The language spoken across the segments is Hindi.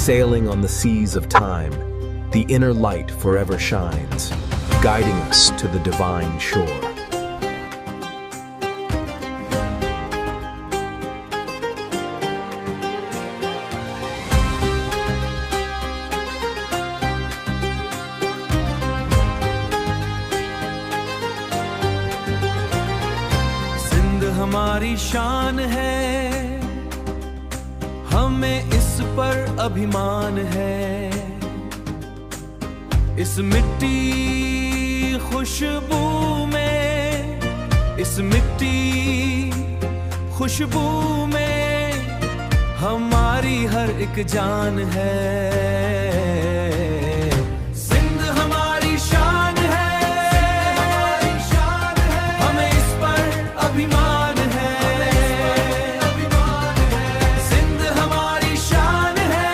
Sailing on the seas of time, the inner light forever shines, guiding us to the divine shore. Sindh हमारी शान है, हमें इस पर अभिमान है। इस मिट्टी खुशबू में, इस मिट्टी खुशबू में हमारी हर एक जान है। सिंध हमारी शान है, हमें इस पर अभिमान है। सिंध हमारी शान है,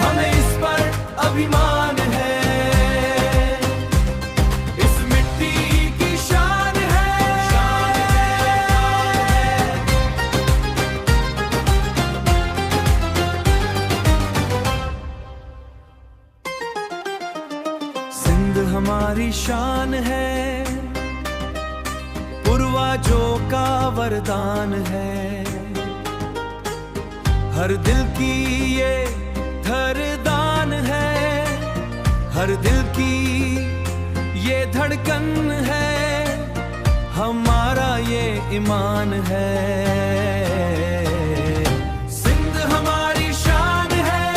हमें इस पर अभिमान है। इस मिट्टी की शान है। सिंध हमारी शान है, पूर्वजों का वरदान है। हर दिल की ये धड़कन है, हर दिल की ये धड़कन है, हमारा ये ईमान है। सिंध हमारी शान है,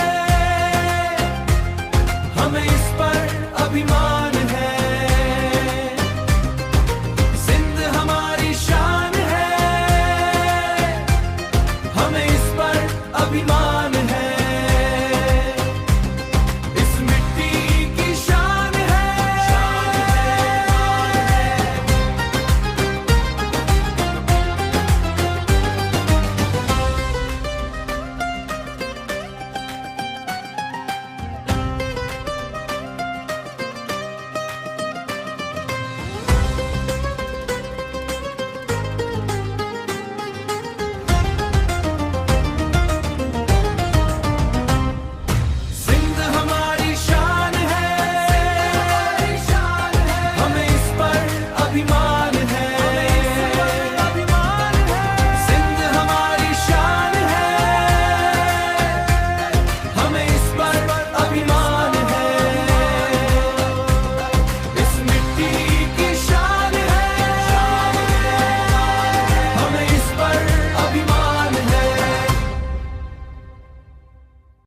हमें इस पर अभिमान है। सिंध हमारी शान है, हमें इस पर अभिमान